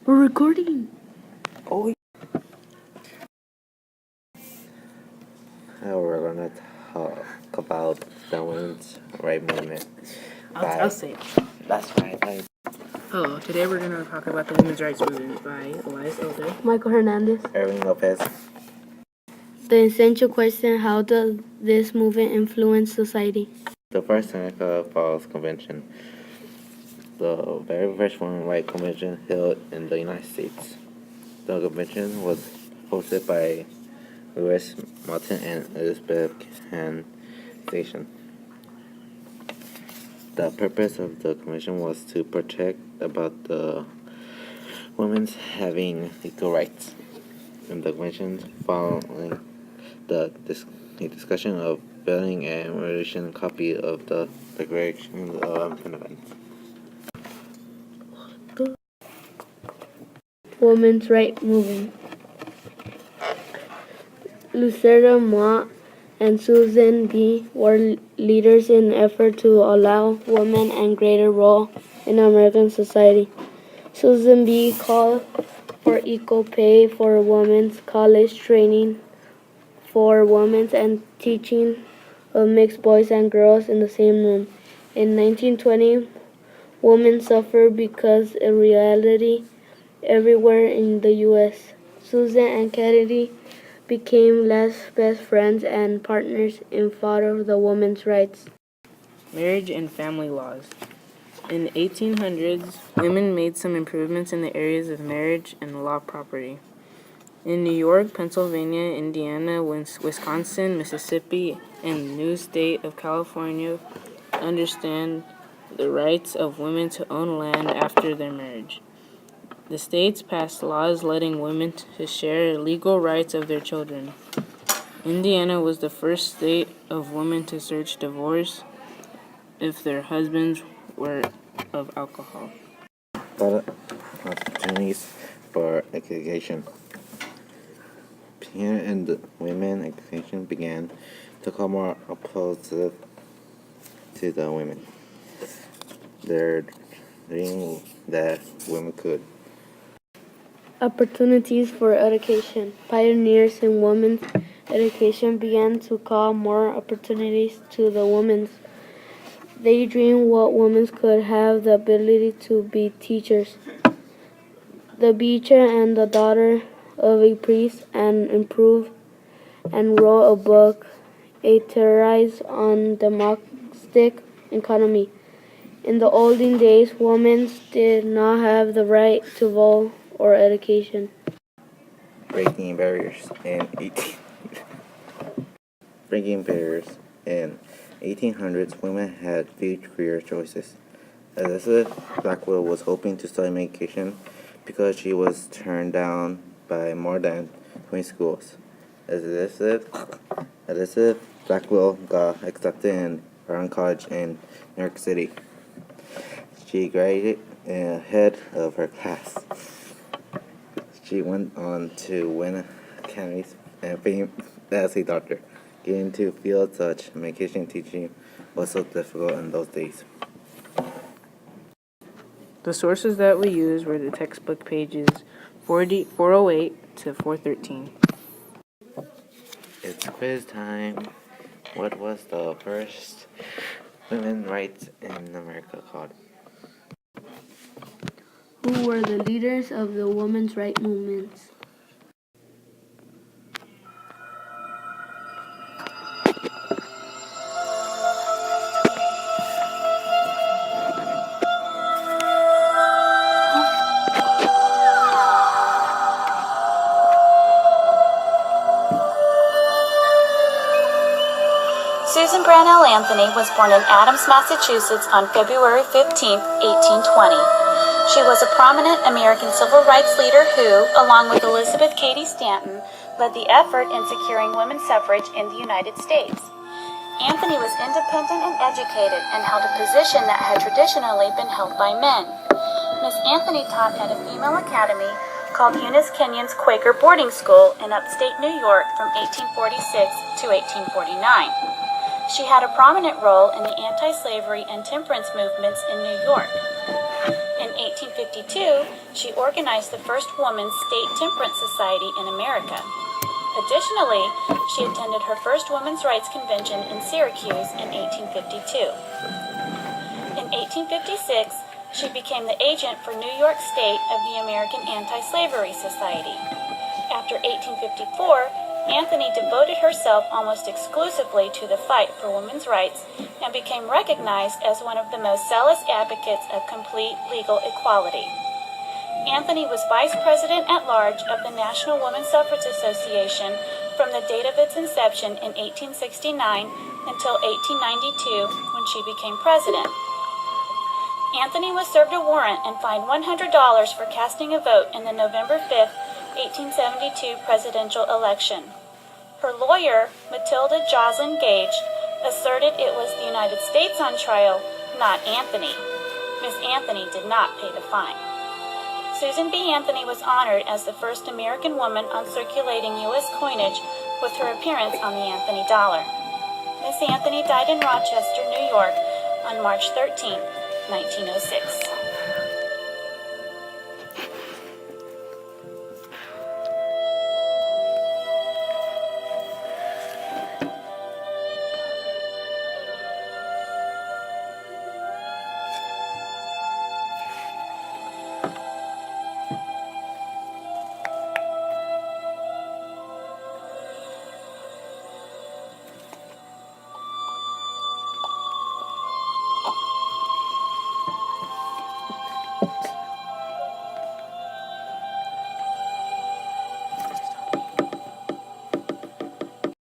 We're recording. Oh, we're gonna talk about the women's right movement. I'll say it. That's right. Hello, today we're going to talk about the women's rights movement by Elias, Michael Hernandez. Irving Lopez. The essential question: how does this movement influence society? The first Seneca Falls Convention, the very first women's rights convention held in the United States. The convention was hosted by Louis Martin and Elizabeth Chan Station. The purpose of the convention was to protect about the women's having equal rights. In the convention, following the discussion of building and revision copy of the Declaration of Independence. Women's Rights Movement. Lucretia Mott and Susan B. were leaders in an effort to allow women a greater role in American society. Susan B. called for equal pay for women's college training for women and teaching of mixed boys and girls in the same room. In 1920, women suffered because of reality everywhere in the U.S. Susan and Kennedy became best friends and partners in fought of the women's rights. Marriage and family laws. In the 1800s, women made some improvements in the areas of marriage and law property. In New York, Pennsylvania, Indiana, Wisconsin, Mississippi, and the new state of California understand the rights of women to own land after their marriage. The states passed laws letting women to share legal rights of their children. Indiana was the first state of women to search divorce if their husbands were of alcohol. Opportunities for education. Parent and women education began to come more opposed to the women. Their dream that women could. Opportunities for education. Pioneers in women's education began to call more opportunities to the women. They dreamed what women could have the ability to be teachers. The Beecher and the daughter of a priest and improved and wrote a book, a theorized on domestic economy. In the olden days, women did not have the right to vote or education. Breaking barriers in 1800s, women had few career choices. Elizabeth Blackwell was hoping to study education because she was turned down by more than 20 schools. Elizabeth Blackwell got accepted in Brown College in New York City. She graduated ahead of her class. She went on to win academies and fame as a doctor. Getting into fields such as medication teaching was so difficult in those days. The sources that we used were the textbook pages 408 to 413. It's quiz time. What was the first women's rights in America called? Who were the leaders of the women's rights movements? Susan Brownell Anthony was born in Adams, Massachusetts on February 15, 1820. She was a prominent American civil rights leader who, along with Elizabeth Cady Stanton, led the effort in securing women's suffrage in the United States. Anthony was independent and educated and held a position that had traditionally been held by men. Miss Anthony taught at a female academy called Eunice Kenyon's Quaker Boarding School in upstate New York from 1846 to 1849. She had a prominent role in the anti-slavery and temperance movements in New York. In 1852, she organized the first woman's state temperance society in America. Additionally, she attended her first women's rights convention in Syracuse in 1852. In 1856, she became the agent for New York State of the American Anti-Slavery Society. After 1854, Anthony devoted herself almost exclusively to the fight for women's rights and became recognized as one of the most zealous advocates of complete legal equality. Anthony was vice president at large of the National Woman Suffrage Association from the date of its inception in 1869 until 1892, when she became president. Anthony was served a warrant and fined $100 for casting a vote in the November 5, 1872 presidential election. Her lawyer, Matilda Joslyn Gage, asserted it was the United States on trial, not Anthony. Miss Anthony did not pay the fine. Susan B. Anthony was honored as the first American woman on circulating U.S. coinage with her appearance on the Anthony dollar. Miss Anthony died in Rochester, New York on March 13, 1906.